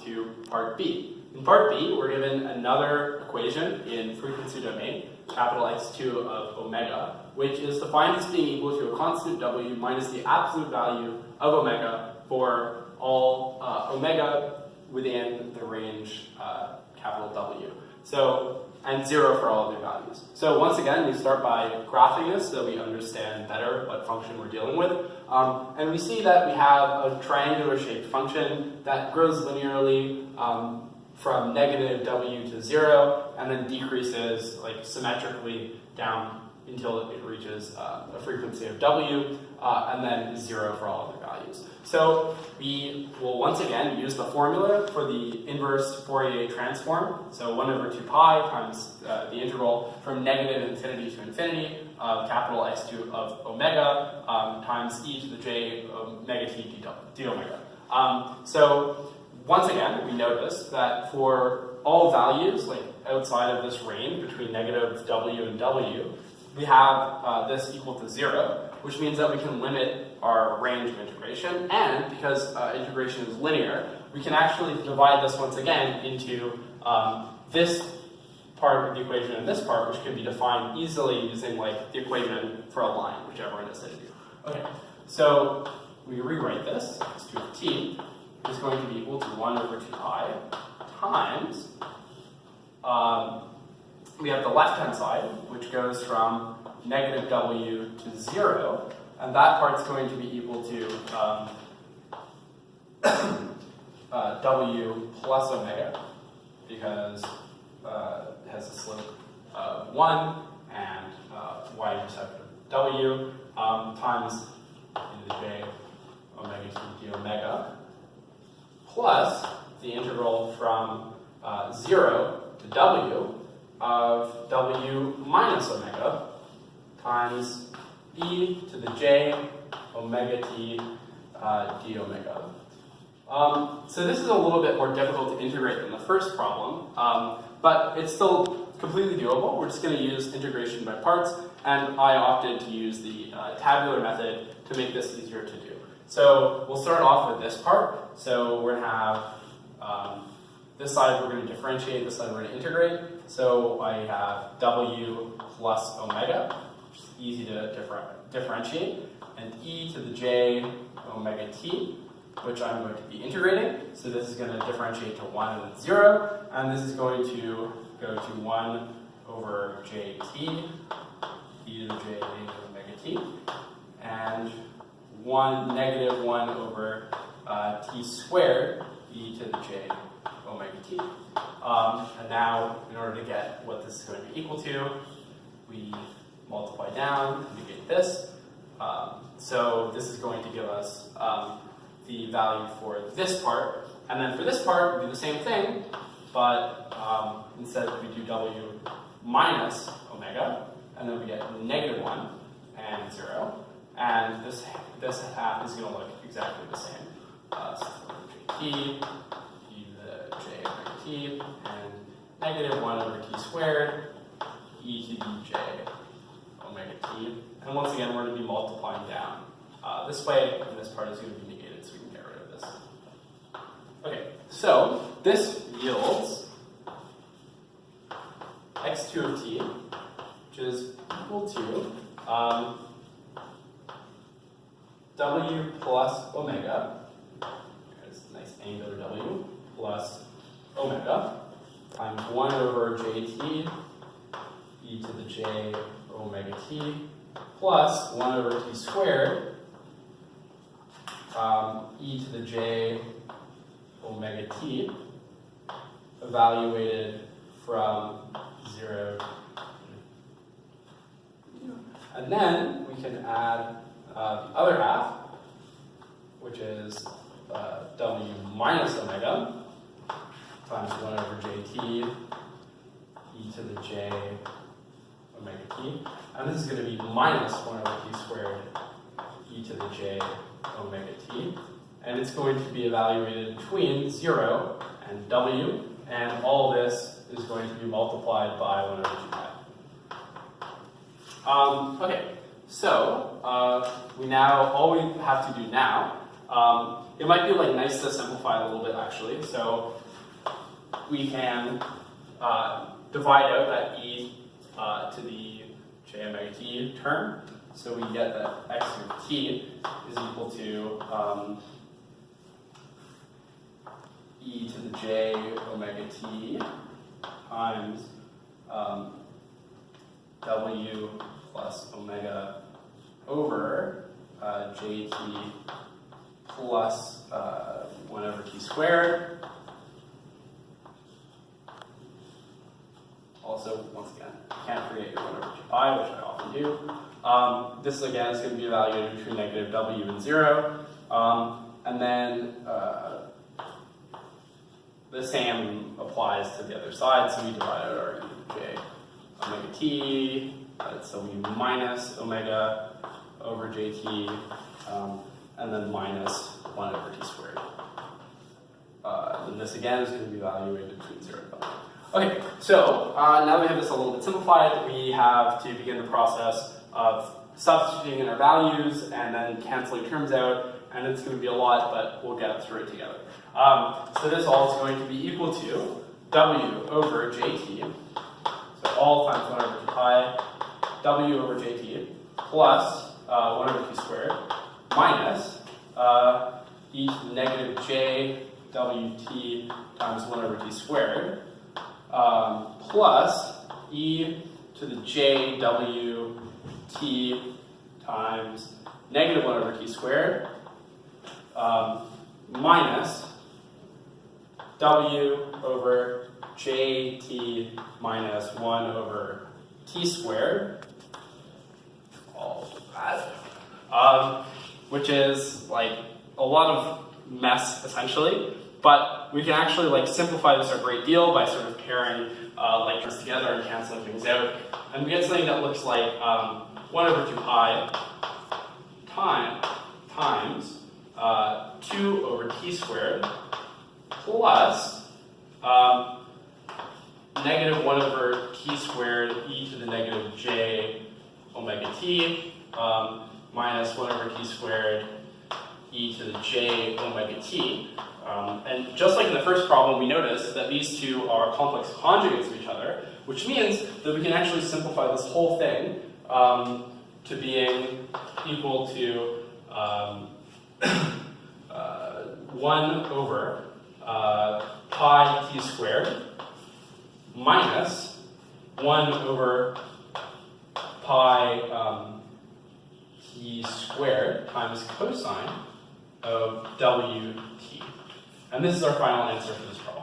to part B. In part B, we're given another equation in frequency domain, capital X2 of omega, which is defined as being equal to a constant W minus the absolute value of omega for all omega within the range capital W. So, and 0 for all other values. So once again, we start by graphing this so we understand better what function we're dealing with. And we see that we have a triangular shaped function that grows linearly from negative W to 0 and then decreases like symmetrically down until it reaches a frequency of W and then 0 for all other values. So we will once again use the formula for the inverse Fourier transform. So 1 over 2 pi times the integral from negative infinity to infinity of capital X2 of omega times e to the j omega t d omega. So once again, we notice that for all values like outside of this range between negative W and W, we have this equal to 0, which means that we can limit our range of integration, and because integration is linear, we can actually divide this once again into this part of the equation and this part, which can be defined easily using like the equation for a line, whichever one is to do. Okay, so we rewrite this, x2 of t is going to be equal to 1 over 2 pi times we have the left-hand side, which goes from negative W to 0, and that part's going to be equal to W plus omega, because it has a slope of 1, and y-intercept of W times e to the j omega t d omega, plus the integral from 0 to W of W minus omega times e to the j omega t d omega. So this is a little bit more difficult to integrate than the first problem, but it's still completely doable. We're just going to use integration by parts, and I opted to use the tabular method to make this easier to do. So we'll start off with this part. So we're going to have this side we're going to differentiate, this side we're going to integrate. So I have W plus omega, which is easy to differentiate, and e to the j omega t, which I'm going to be integrating. So this is going to differentiate to 1 and then 0, and this is going to go to 1 over jt, e to the j omega t, and negative 1 over t squared, e to the j omega t. And now, in order to get what this is going to be equal to, we multiply down and negate this. So this is going to give us the value for this part. And then for this part, we do the same thing, but instead we do W minus omega, and then we get negative 1 and 0. And this half is going to look exactly the same. So jt, e to the j omega t, and negative 1 over t squared, e to the j omega t. And once again, we're going to be multiplying down this way, and this part is going to be negated, so we can get rid of this. Okay, so this yields x2 of t, which is equal to W plus omega, there's a nice angular W, plus omega, times 1 over jt, e to the j omega t, plus 1 over t squared, e to the j omega t, evaluated from 0 to, and then we can add the other half, which is W minus omega, times 1 over jt, e to the j omega t. And this is going to be minus 1 over t squared, e to the j omega t. And it's going to be evaluated between 0 and W, and all this is going to be multiplied by 1 over 2 pi. Okay, so all we have to do now It might be like nice to simplify a little bit actually. So we can divide out that e to the j omega t term. So we get that x of t is equal to e to the j omega t times w plus omega over jt plus 1 over t squared. Also, once again, can't forget your 1 over 2 pi, which I often do. This again is going to be evaluated between negative w and 0. And then the same applies to the other side, so we divide out our e to the j omega t, so we minus omega over jt, and then minus 1 over t squared. And this again is going to be evaluated between 0 and w. Okay, so now that we have this a little bit simplified, we have to begin the process of substituting in our values and then canceling terms out, and it's going to be a lot, but we'll get through it together. So this all is going to be equal to w over jt, so all times 1 over 2 pi, w over jt, plus 1 over t squared, minus e to the negative j wt times 1 over t squared, plus e to the j w t times negative 1 over t squared, minus w over jt minus 1 over t squared, all of that, which is like a lot of mess essentially, but we can actually like simplify this a great deal by sort of pairing like terms together and canceling things out, and we get something that looks like 1 over 2 pi times 2 over t squared plus negative 1 over t squared e to the negative j omega t minus 1 over t squared e to the j omega t. And just like in the first problem, we noticed that these two are complex conjugates of each other, which means that we can actually simplify this whole thing to being equal to 1 over pi t squared minus 1 over pi t squared times cosine of wt. And this is our final answer for this problem.